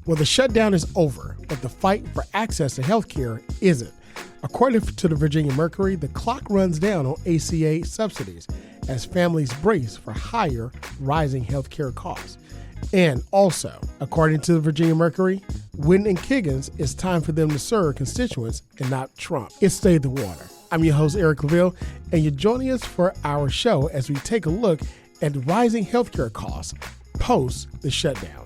Well, the shutdown is over, but the fight for access to health care isn't. According to the Virginia Mercury, the clock runs down on ACA subsidies as families brace for higher rising health care costs. And also, according to the Virginia Mercury, Witten and Kiggins, it's time for them to serve constituents and not Trump. It's Stay the Water. I'm your host, Eric LaVille, and you're joining us for our show as we take a look at rising healthcare costs post the shutdown.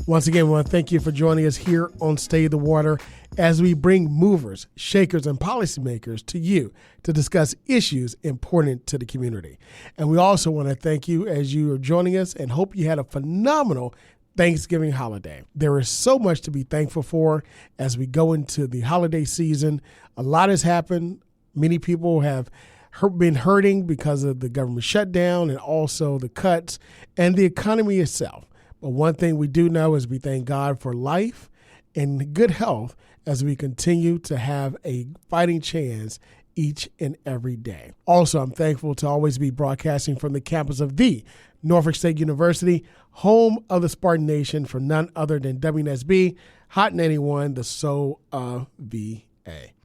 Once again, we want to thank you for joining us here on Stay the Water as we bring movers, shakers, and policymakers to you to discuss issues important to the community. And we also want to thank you as you are joining us and hope you had a phenomenal Thanksgiving holiday. There is so much to be thankful for as we go into the holiday season. A lot has happened. Many people have been hurting because of the government shutdown and also the cuts and the economy itself. But one thing we do know is we thank God for life and good health as we continue to have a fighting chance each and every day. Also, I'm thankful to always be broadcasting from the campus of the Norfolk State University, home of the Spartan Nation, for none other than WNSB, Hot 91, the soul of VA.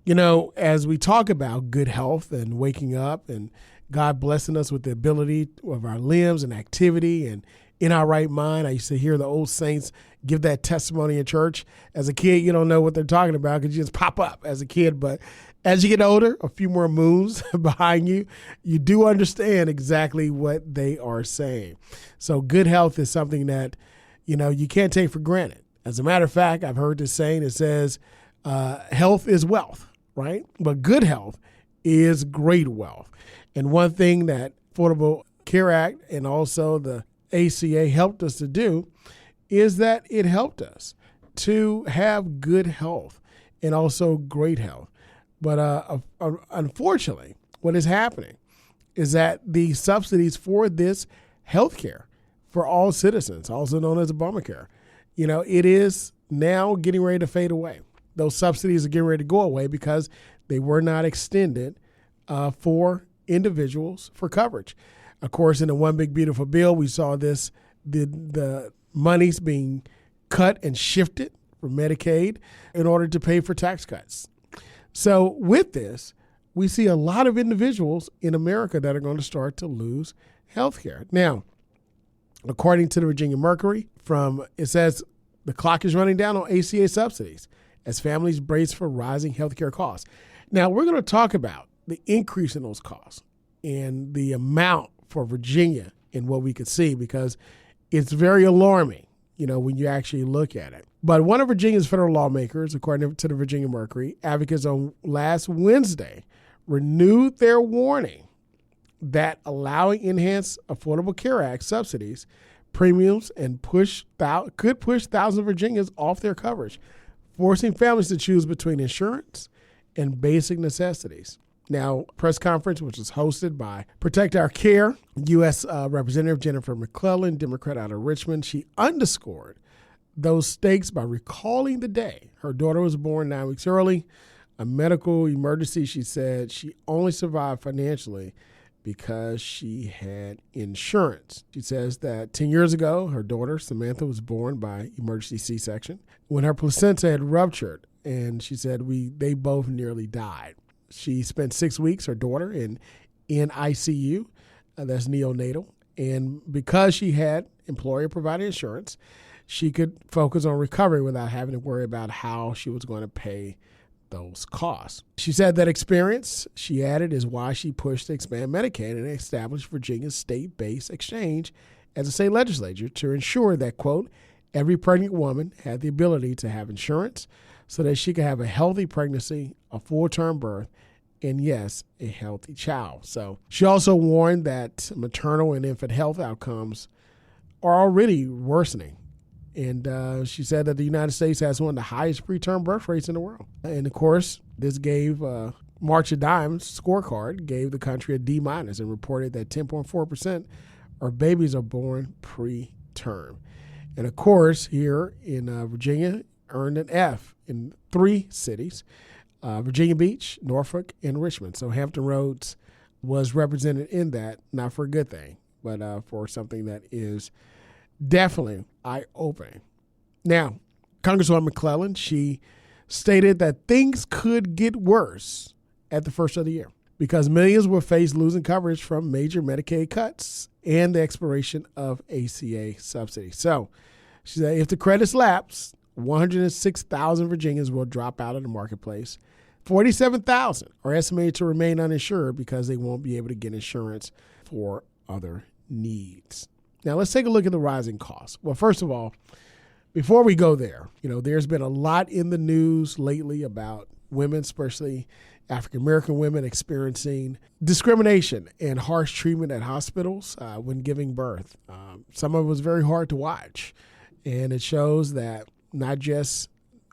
You know, as we talk about good health and waking up and God blessing us with the ability of our limbs and activity and in our right mind, I used to hear the old saints give that testimony in church. As a kid, you don't know what they're talking about because you just pop up as a kid. But as you get older, a few more moons behind you, you do understand exactly what they are saying. So good health is something that, you know, you can't take for granted. As a matter of fact, I've heard this saying, it says health is wealth, right? But good health is great wealth. And one thing that Affordable Care Act and also the ACA helped us to do is that it helped us to have good health and also great health. But unfortunately, what is happening is that the subsidies for this health care for all citizens, also known as Obamacare, you know, it is now getting ready to fade away. Those subsidies are getting ready to go away because they were not extended for individuals for coverage. Of course, in the One Big Beautiful Bill, we saw this, the monies being cut and shifted for Medicaid in order to pay for tax cuts. So with this, we see a lot of individuals in America that are going to start to lose health care. Now, according to the Virginia Mercury, it says the clock is running down on ACA subsidies as families brace for rising health care costs. Now, we're going to talk about the increase in those costs and the amount for Virginia and what we could see, because it's very alarming, you know, when you actually look at it. But one of Virginia's federal lawmakers, according to the Virginia Mercury, advocates on last Wednesday renewed their warning that allowing enhanced Affordable Care Act subsidies, premiums, and could push thousands of Virginians off their coverage, forcing families to choose between insurance and basic necessities. Now, press conference, which was hosted by Protect Our Care, U.S. Representative Jennifer McClellan, Democrat out of Richmond, she underscored those stakes by recalling the day her daughter was born 9 weeks early, a medical emergency. She said she only survived financially because she had insurance. She says that 10 years ago, her daughter, Samantha, was born by emergency C-section when her placenta had ruptured, and she said they both nearly died. She spent 6 weeks, her daughter, in ICU, that's neonatal. And because she had employer-provided insurance, she could focus on recovery without having to worry about how she was going to pay those costs. She said that experience, she added, is why she pushed to expand Medicaid and establish Virginia's state-based exchange as a state legislature to ensure that, quote, every pregnant woman had the ability to have insurance so that she could have a healthy pregnancy, a full-term birth, and yes, a healthy child. So she also warned that maternal and infant health outcomes are already worsening. And she said that the United States has one of the highest preterm birth rates in the world. And of course, this gave March of Dimes scorecard, gave the country a D- and reported that 10.4% of babies are born preterm. And of course, here in Virginia, earned an F in 3 cities, Virginia Beach, Norfolk, and Richmond. So Hampton Roads was represented in that, not for a good thing, but for something that is definitely eye-opening. Now, Congresswoman McClellan, she stated that things could get worse at the first of the year because millions will face losing coverage from major Medicaid cuts and the expiration of ACA subsidies. So she said if the credits lapse, 106,000 Virginians will drop out of the marketplace. 47,000 are estimated to remain uninsured because they won't be able to get insurance for other needs. Now, let's take a look at the rising costs. Well, first of all, before we go there, there's been a lot in the news lately about women, especially African-American women, experiencing discrimination and harsh treatment at hospitals when giving birth. Some of it was very hard to watch, and it shows that not just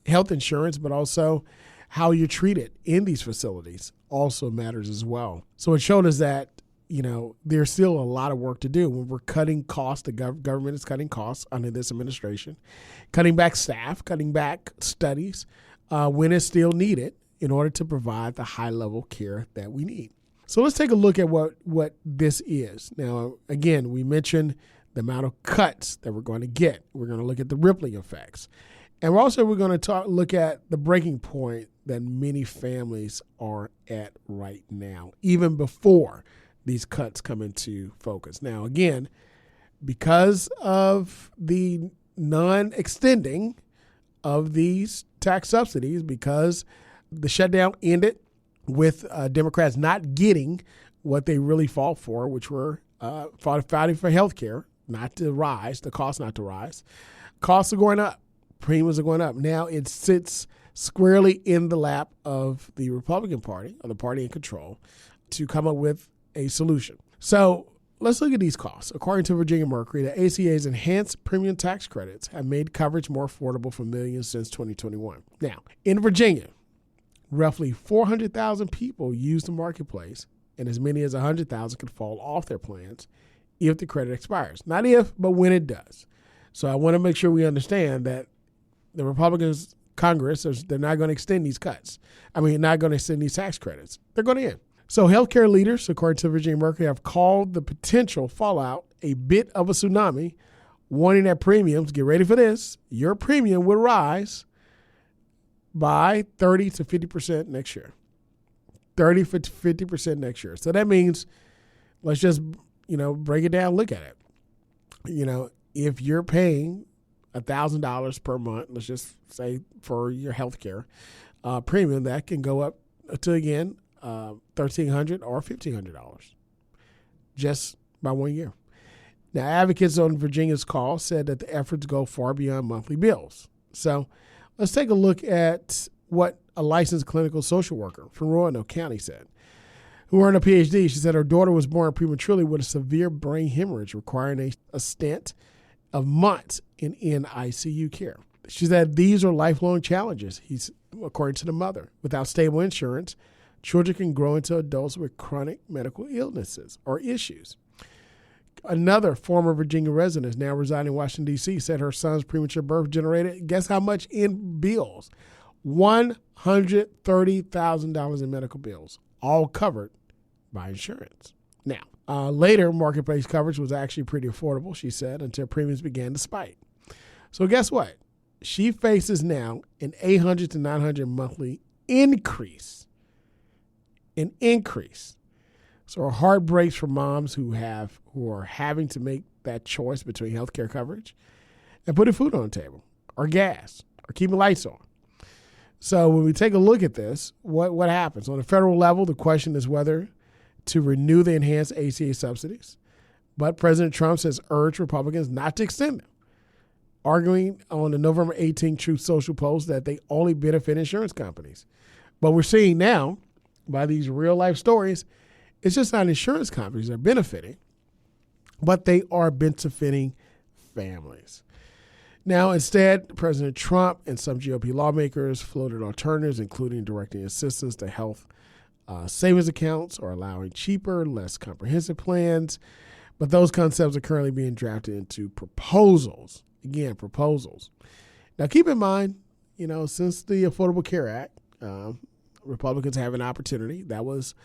health insurance, but also how you're treated in these facilities also matters as well. So it showed us that there's still a lot of work to do when we're cutting costs. The government is cutting costs under this administration, cutting back staff, cutting back studies when it's still needed in order to provide the high-level care that we need. So let's take a look at what this is. Now, again, we mentioned the amount of cuts that we're going to get. We're going to look at the rippling effects. And we're going to look at the breaking point that many families are at right now, even before these cuts come into focus. Now, again, because of the non-extending of these tax subsidies, because the shutdown ended with Democrats not getting what they really fought for, which were fighting for health care not to rise, the cost not to rise. Costs are going up. Premiums are going up. Now it sits squarely in the lap of the Republican Party, or the party in control, to come up with a solution. So let's look at these costs. According to Virginia Mercury, the ACA's enhanced premium tax credits have made coverage more affordable for millions since 2021. Now, in Virginia, roughly 400,000 people use the marketplace, and as many as 100,000 could fall off their plans if the credit expires. Not if, but when it does. So I want to make sure we understand that the Republicans, Congress, they're not going to extend these cuts. Not going to extend these tax credits. They're going to end. So healthcare leaders, according to Virginia Mercury, have called the potential fallout a bit of a tsunami, warning that premiums, get ready for this, your premium will rise by 30 to 50% next year. 30 to 50% next year. So that means, let's just, break it down, look at it. If you're paying $1,000 per month, let's just say for your healthcare premium, that can go up to, again, $1,300 or $1,500 just by 1 year. Now, advocates on Virginia's call said that the efforts go far beyond monthly bills. So let's take a look at what a licensed clinical social worker from Roanoke County said, who earned a PhD. She said her daughter was born prematurely with a severe brain hemorrhage requiring a stint of months in NICU care. She said these are lifelong challenges, according to the mother. Without stable insurance, children can grow into adults with chronic medical illnesses or issues. Another former Virginia resident, now residing in Washington, D.C., said her son's premature birth generated, guess how much in bills? $130,000 in medical bills, all covered by insurance. Now, later, marketplace coverage was actually pretty affordable, she said, until premiums began to spike. So guess what? She faces now an $800 to $900 monthly increase. An increase. So her heart breaks for moms who are having to make that choice between health care coverage and putting food on the table, or gas, or keeping lights on. So when we take a look at this, what happens? On the federal level, the question is whether to renew the enhanced ACA subsidies. But President Trump has urged Republicans not to extend them, arguing on the November 18 Truth Social post that they only benefit insurance companies. But we're seeing now, by these real-life stories, it's just not insurance companies that are benefiting, but they are benefiting families. Now, instead, President Trump and some GOP lawmakers floated alternatives, including directing assistance to health savings accounts or allowing cheaper, less comprehensive plans. But those concepts are currently being drafted into proposals. Again, proposals. Now, keep in mind, since the Affordable Care Act, Republicans have an opportunity. That was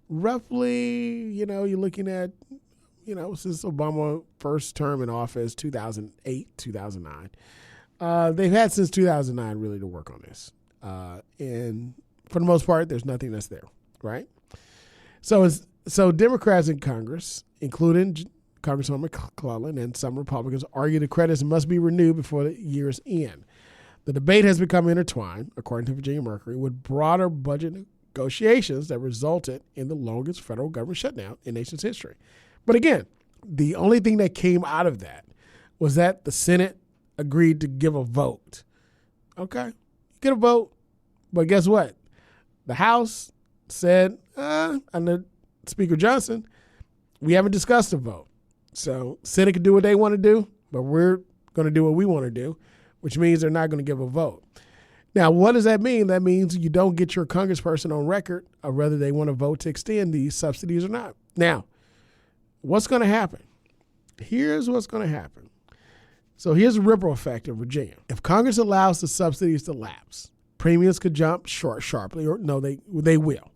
roughly, you're looking at, since Obama first term in office, 2008, 2009. They've had since 2009 really to work on this. And for the most part, there's nothing that's there, right? So Democrats in Congress, including Congresswoman McClellan and some Republicans, argue the credits must be renewed before the year's end. The debate has become intertwined, according to Virginia Mercury, with broader budget negotiations that resulted in the longest federal government shutdown in nation's history. But again, the only thing that came out of that was that the Senate agreed to give a vote. Okay, get a vote. But guess what? The House said, under Speaker Johnson, we haven't discussed a vote. So Senate can do what they want to do, but we're going to do what we want to do, which means they're not going to give a vote. Now, what does that mean? That means you don't get your congressperson on record of whether they want to vote to extend these subsidies or not. Now, what's going to happen? Here's what's going to happen. So here's a ripple effect in Virginia. If Congress allows the subsidies to lapse, premiums could jump sharply, or no, they will.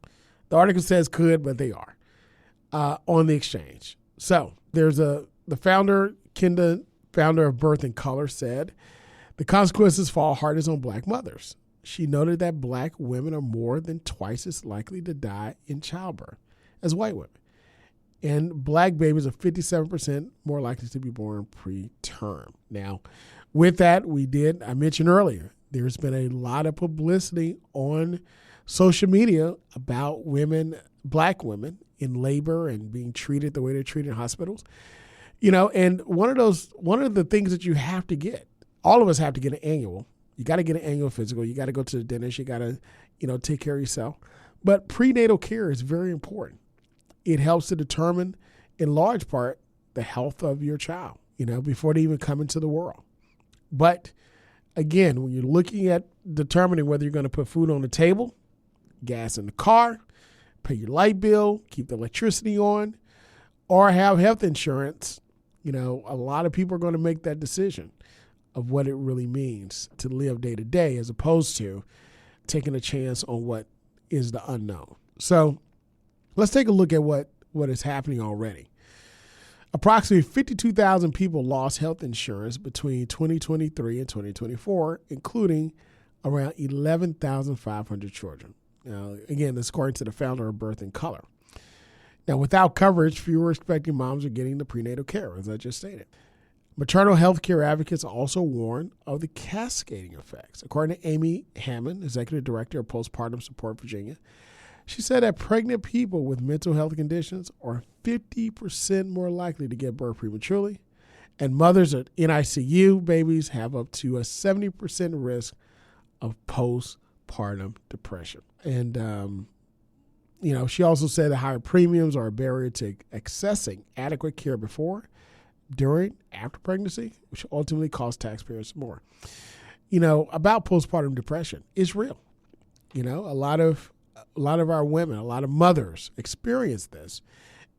The article says could, but they are on the exchange. So there's the founder, Kenda, founder of Birth and Color, said the consequences fall hardest on black mothers. She noted that black women are more than twice as likely to die in childbirth as white women. And black babies are 57% more likely to be born preterm. Now, with that, I mentioned earlier, there's been a lot of publicity on social media about women, black women in labor and being treated the way they're treated in hospitals. And one of the things that you have to get, all of us have to get an annual. You got to get an annual physical. You got to go to the dentist. You got to, take care of yourself. But prenatal care is very important. It helps to determine, in large part, the health of your child, before they even come into the world. But again, when you're looking at determining whether you're going to put food on the table, gas in the car, pay your light bill, keep the electricity on, or have health insurance, a lot of people are going to make that decision of what it really means to live day to day as opposed to taking a chance on what is the unknown. So let's take a look at what is happening already. Approximately 52,000 people lost health insurance between 2023 and 2024, including around 11,500 children. Now, again, this according to the founder of Birth and Color. Now, without coverage, fewer expecting moms are getting the prenatal care, as I just stated. Maternal health care advocates also warn of the cascading effects. According to Amy Hammond, Executive Director of Postpartum Support Virginia, she said that pregnant people with mental health conditions are 50% more likely to give birth prematurely, and mothers at NICU babies have up to a 70% risk of postpartum depression. And, she also said that higher premiums are a barrier to accessing adequate care before, during, after pregnancy, which ultimately costs taxpayers more. About postpartum depression, it's real. A lot of our women, a lot of mothers experience this,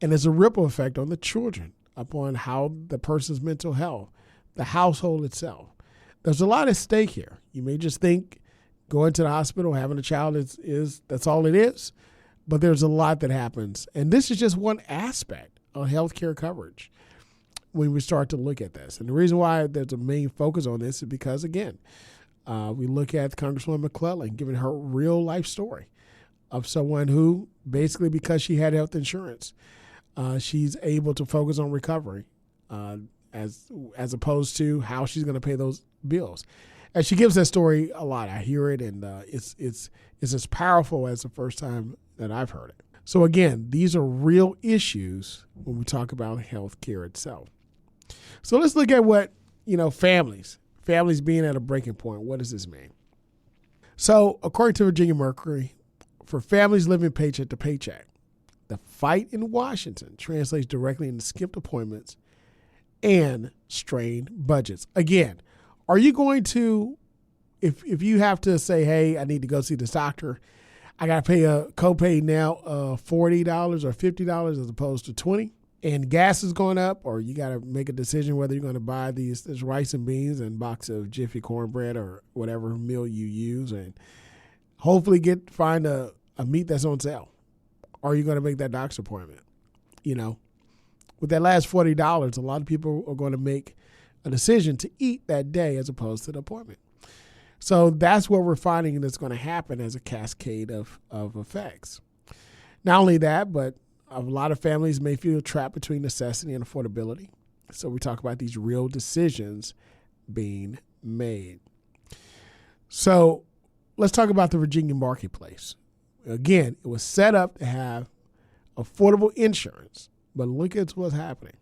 and there's a ripple effect on the children upon how the person's mental health, the household itself. There's a lot at stake here. You may just think going to the hospital, having a child is that's all it is, but there's a lot that happens, and this is just one aspect of healthcare coverage when we start to look at this. And the reason why there's a main focus on this is because, again, we look at Congresswoman McClellan giving her real life story of someone who basically, because she had health insurance, she's able to focus on recovery as opposed to how she's going to pay those bills. And she gives that story a lot. I hear it, and it's as powerful as the first time that I've heard it. So again, these are real issues when we talk about health care itself. So let's look at what, families being at a breaking point. What does this mean? So according to Virginia Mercury, for families living paycheck to paycheck, the fight in Washington translates directly into skipped appointments and strained budgets. Again, are you going to, if you have to say, hey, I need to go see this doctor, I got to pay a copay now of $40 or $50 as opposed to $20, and gas is going up, or you got to make a decision whether you're going to buy this rice and beans and box of Jiffy cornbread or whatever meal you use, and hopefully find a meat that's on sale. Or are you going to make that doctor's appointment? With that last $40, a lot of people are going to make a decision to eat that day as opposed to the appointment. So that's what we're finding that's going to happen as a cascade of effects. Not only that, but a lot of families may feel trapped between necessity and affordability. So we talk about these real decisions being made. So let's talk about the Virginia marketplace. Again, it was set up to have affordable insurance, but look at what's happening.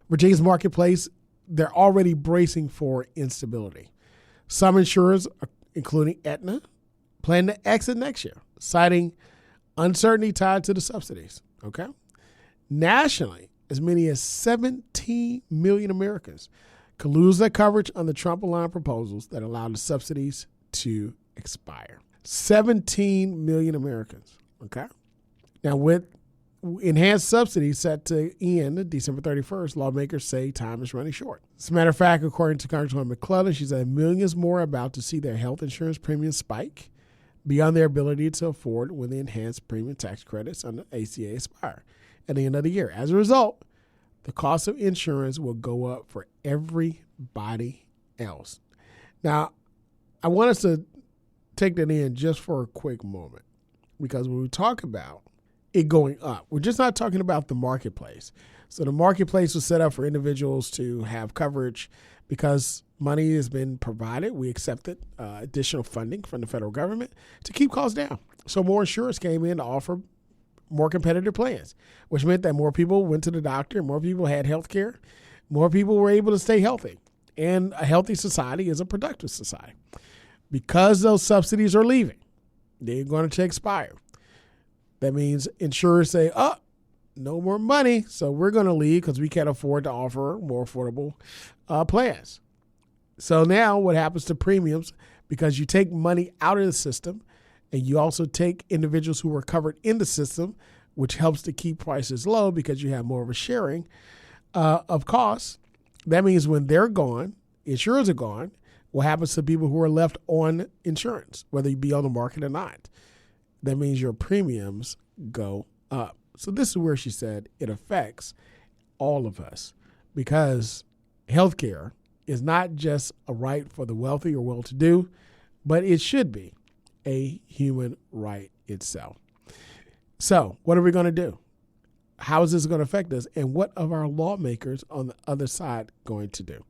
Virginia's marketplace, they're already bracing for instability. Some insurers, including Aetna, plan to exit next year, citing uncertainty tied to the subsidies. Okay. Nationally, as many as 17 million Americans could lose their coverage on the Trump-aligned proposals that allow the subsidies to expire. 17 million Americans. Okay. Now, with enhanced subsidies set to end December 31st, lawmakers say time is running short. As a matter of fact, according to Congresswoman McClellan, she said millions more are about to see their health insurance premiums spike beyond their ability to afford when the enhanced premium tax credits under ACA expire at the end of the year. As a result, the cost of insurance will go up for everybody else. Now, I want us to take that in just for a quick moment, because when we talk about it going up, we're just not talking about the marketplace. So the marketplace was set up for individuals to have coverage because money has been provided. We accepted additional funding from the federal government to keep costs down. So more insurers came in to offer more competitive plans, which meant that more people went to the doctor, more people had health care, more people were able to stay healthy. And a healthy society is a productive society. Because those subsidies are leaving, they're going to expire. That means insurers say, no more money, so we're going to leave because we can't afford to offer more affordable plans. So now what happens to premiums, because you take money out of the system and you also take individuals who were covered in the system, which helps to keep prices low because you have more of a sharing of costs. That means when they're gone, insurers are gone, what happens to people who are left on insurance, whether you be on the market or not? That means your premiums go up. So this is where she said it affects all of us, because healthcare is not just a right for the wealthy or well-to-do, but it should be a human right itself. So what are we going to do? How is this going to affect us? And what are our lawmakers on the other side going to do?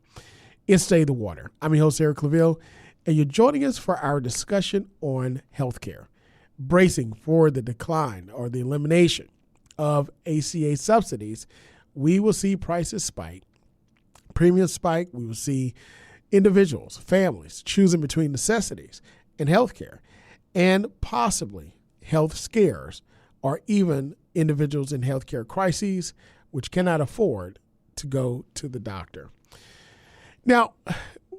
It's Stay the Water. I'm your host, Eric Claville, and you're joining us for our discussion on healthcare, bracing for the decline or the elimination of ACA subsidies. We will see prices spike, premiums spike. We will see individuals, families choosing between necessities and healthcare, and possibly health scares, or even individuals in healthcare crises which cannot afford to go to the doctor. Now,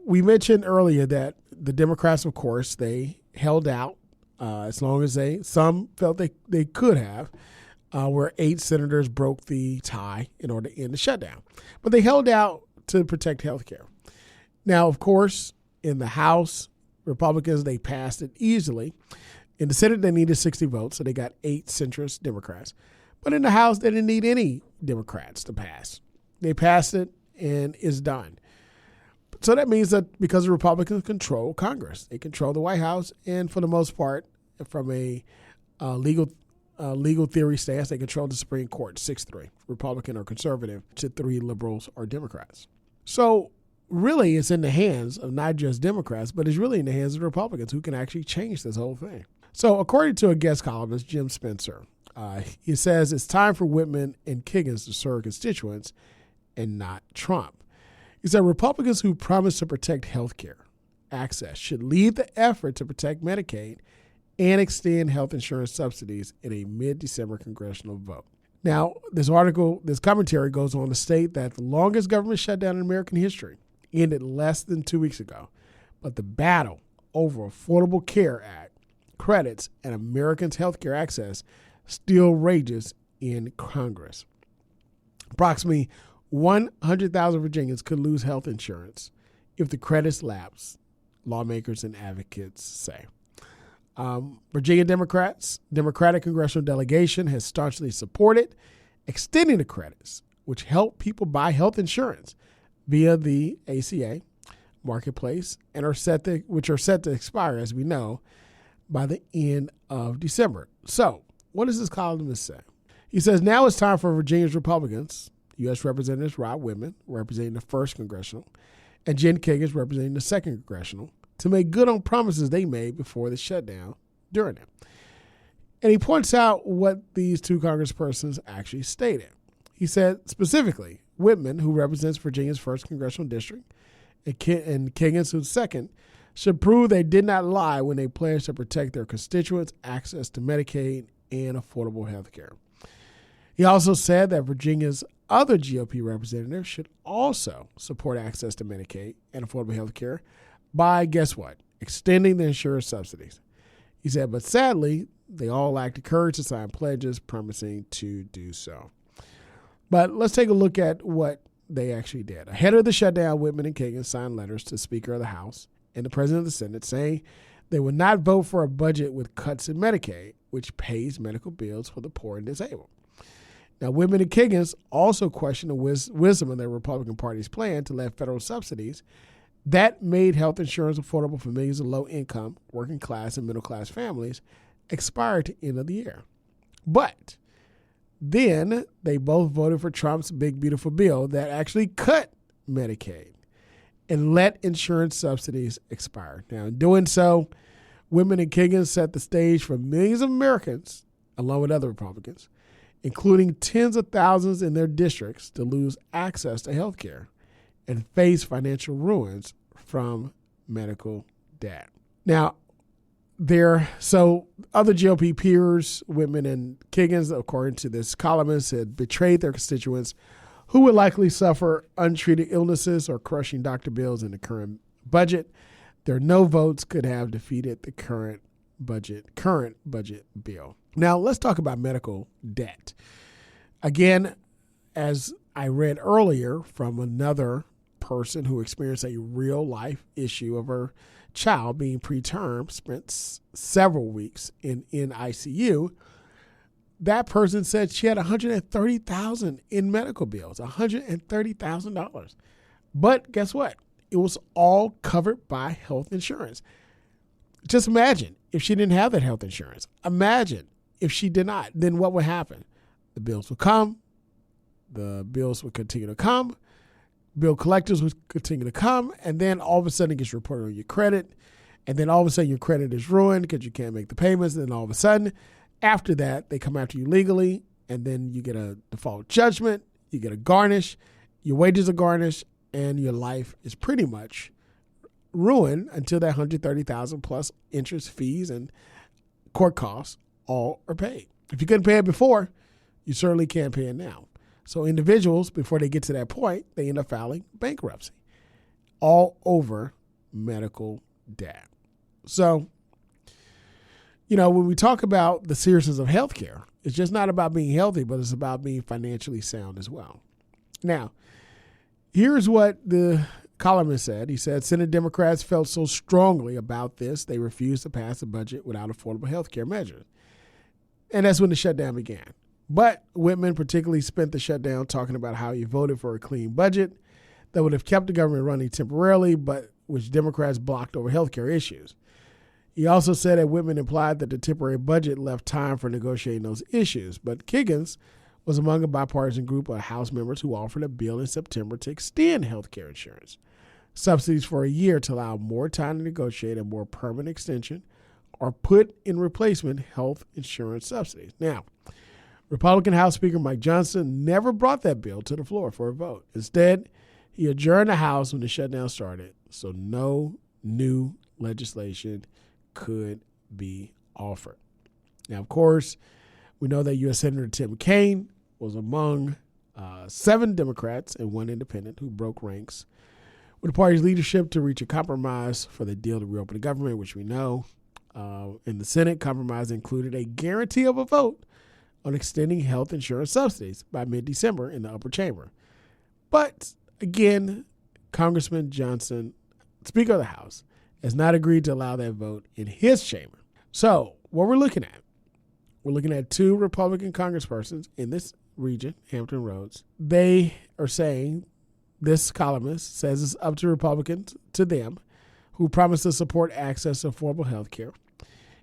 we mentioned earlier that the Democrats, of course, they held out as long as some felt they could have, where 8 senators broke the tie in order to end the shutdown. But they held out to protect health care. Now, of course, in the House, Republicans, they passed it easily. In the Senate, they needed 60 votes, so they got 8 centrist Democrats. But in the House, they didn't need any Democrats to pass. They passed it, and it's done. So that means that because the Republicans control Congress, they control the White House, and for the most part, from a legal theory stance, they control the Supreme Court, 6-3, Republican or conservative, to 3 liberals or Democrats. So really, it's in the hands of not just Democrats, but it's really in the hands of the Republicans who can actually change this whole thing. So according to a guest columnist, Jim Spencer, he says it's time for Whitman and Kiggans to serve constituents and not Trump. He said Republicans who promise to protect health care access should lead the effort to protect Medicaid and extend health insurance subsidies in a mid-December congressional vote. Now, this commentary goes on to state that the longest government shutdown in American history ended less than 2 weeks ago, but the battle over Affordable Care Act credits and Americans' health care access still rages in Congress. Approximately 100,000 Virginians could lose health insurance if the credits lapse, lawmakers and advocates say. Virginia Democratic congressional delegation has staunchly supported extending the credits, which help people buy health insurance via the ACA marketplace and which are set to expire, as we know, by the end of December. So, what does this columnist say? He says, now it's time for Virginia's Republicans, U.S. Representatives Rod Whitman, representing the 1st Congressional, and Jen Kiggans, representing the 2nd Congressional, to make good on promises they made before the shutdown during it. And he points out what these two congresspersons actually stated. He said specifically, Whitman, who represents Virginia's 1st Congressional District, and Kiggans, who's 2nd, should prove they did not lie when they pledged to protect their constituents' access to Medicaid and affordable health care. He also said that Virginia's other GOP representatives should also support access to Medicaid and affordable health care by, guess what, extending the insurance subsidies. He said, but sadly, they all lacked the courage to sign pledges promising to do so. But let's take a look at what they actually did. Ahead of the shutdown, Whitman and Kagan signed letters to the Speaker of the House and the President of the Senate saying they would not vote for a budget with cuts in Medicaid, which pays medical bills for the poor and disabled. Now, Whitman and Kiggans also questioned the wisdom of the Republican Party's plan to let federal subsidies that made health insurance affordable for millions of low-income, working-class, and middle-class families expire at the end of the year. But then they both voted for Trump's big, beautiful bill that actually cut Medicaid and let insurance subsidies expire. Now, in doing so, Whitman and Kiggans set the stage for millions of Americans, along with other Republicans, including tens of thousands in their districts, to lose access to health care and face financial ruins from medical debt. Now, other GOP peers, Whitman and Kiggans, according to this columnist, had betrayed their constituents who would likely suffer untreated illnesses or crushing doctor bills in the current budget. Their no votes could have defeated the current budget bill. Now, let's talk about medical debt. Again, as I read earlier from another person who experienced a real life issue of her child being preterm, spent several weeks in ICU. That person said she had $130,000 in medical bills, $130,000. But guess what? It was all covered by health insurance. Just imagine if she didn't have that health insurance. Imagine if she did not. Then what would happen? The bills would come. The bills would continue to come. Bill collectors would continue to come. And then all of a sudden it gets reported on your credit. And then all of a sudden your credit is ruined because you can't make the payments. And then all of a sudden, after that, they come after you legally. And then you get a default judgment. You get a garnish. Your wages are garnished. And your life is pretty much ruined until that $130,000 plus interest, fees, and court costs all are paid. If you couldn't pay it before, you certainly can't pay it now. So individuals, before they get to that point, they end up filing bankruptcy all over medical debt. So, when we talk about the seriousness of healthcare, it's just not about being healthy, but it's about being financially sound as well. Now, here's what the columnist said. He said, Senate Democrats felt so strongly about this, they refused to pass a budget without affordable health care measures. And that's when the shutdown began. But Whitman particularly spent the shutdown talking about how he voted for a clean budget that would have kept the government running temporarily, but which Democrats blocked over health care issues. He also said that Whitman implied that the temporary budget left time for negotiating those issues. But Kiggans was among a bipartisan group of House members who offered a bill in September to extend health care insurance subsidies for a year to allow more time to negotiate a more permanent extension or put in replacement health insurance subsidies. Now, Republican House Speaker Mike Johnson never brought that bill to the floor for a vote. Instead, he adjourned the House when the shutdown started, so no new legislation could be offered. Now, of course, we know that U.S. Senator Tim Kaine was among 7 Democrats and 1 independent who broke ranks with the party's leadership to reach a compromise for the deal to reopen the government, which we know in the Senate, compromise included a guarantee of a vote on extending health insurance subsidies by mid-December in the upper chamber. But again, Congressman Johnson, Speaker of the House, has not agreed to allow that vote in his chamber. So what we're looking at 2 Republican congresspersons in this region, Hampton Roads. They are saying this columnist says it's up to Republicans, to them, who promised to support access to affordable health care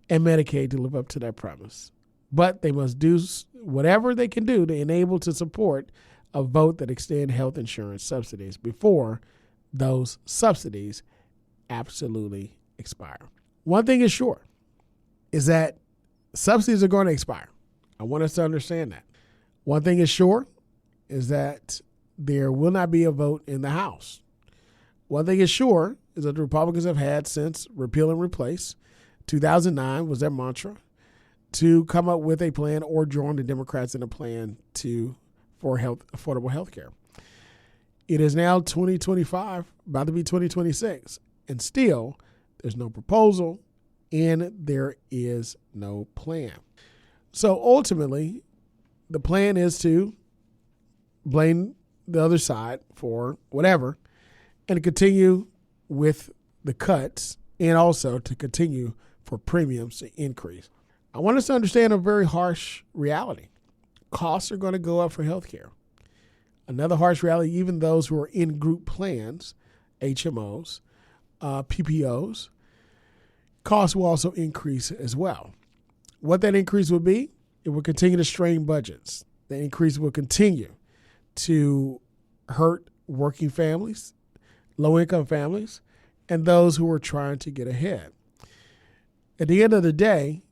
and Medicaid to live up to that promise. But they must do whatever they can do to enable to support a vote that extend health insurance subsidies before those subsidies absolutely expire. One thing is sure, is that subsidies are going to expire. I want us to understand that. One thing is sure, is that there will not be a vote in the House. One thing is sure, is that the Republicans have had since repeal and replace. 2009 was their mantra, to come up with a plan or join the Democrats in a plan for affordable health care. It is now 2025, about to be 2026, and still there's no proposal and there is no plan. So ultimately, the plan is to blame the other side for whatever and to continue with the cuts and also to continue for premiums to increase. I want us to understand a very harsh reality. Costs are going to go up for healthcare. Another harsh reality, even those who are in group plans, HMOs, PPOs, costs will also increase as well. What that increase will be, it will continue to strain budgets. The increase will continue to hurt working families, low-income families, and those who are trying to get ahead. At the end of the day,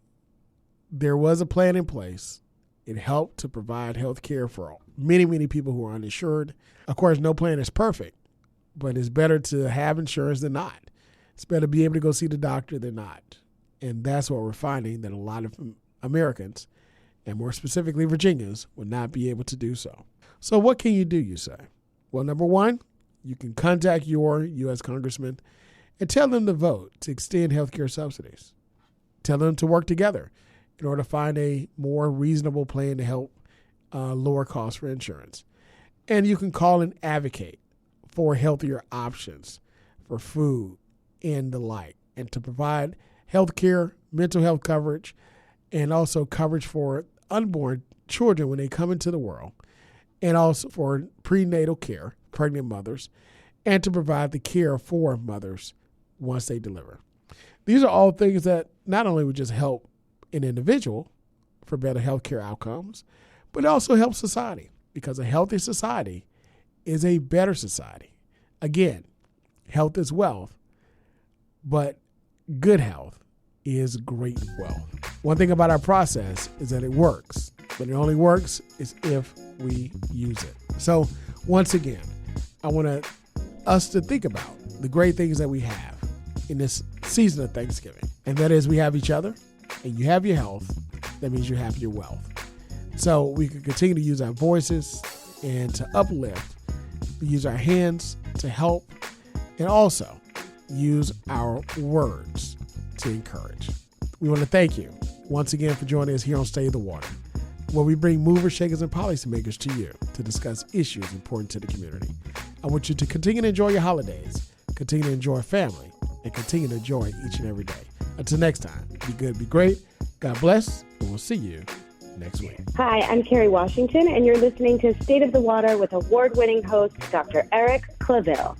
there was a plan in place. It helped to provide health care for many, many people who are uninsured. Of course, no plan is perfect, but it's better to have insurance than not. It's better to be able to go see the doctor than not. And that's what we're finding, that a lot of Americans, and more specifically Virginians, will not be able to do so. So what can you do, you say? Well, number one, you can contact your U.S. congressman and tell them to vote to extend health care subsidies. Tell them to work together in order to find a more reasonable plan to help lower costs for insurance. And you can call and advocate for healthier options for food and the like, and to provide health care, mental health coverage, and also coverage for unborn children when they come into the world, and also for prenatal care, pregnant mothers, and to provide the care for mothers once they deliver. These are all things that not only would just help an individual for better health care outcomes, but it also helps society, because a healthy society is a better society. Again, health is wealth, but good health is great wealth. One thing about our process is that it works, but it only works is if we use it. So once again, I want us to think about the great things that we have in this season of Thanksgiving. And that is, we have each other, and you have your health. That means you have your wealth. So we can continue to use our voices and to uplift, use our hands to help, and also use our words to encourage. We want to thank you once again for joining us here on Stay in the Water, where we bring movers, shakers, and policymakers to you to discuss issues important to the community. I want you to continue to enjoy your holidays, continue to enjoy family, and continue to enjoy each and every day. Until next time, be good, be great. God bless, and we'll see you next week. Hi, I'm Carrie Washington, and you're listening to State of the Water with award-winning host Dr. Eric Claville.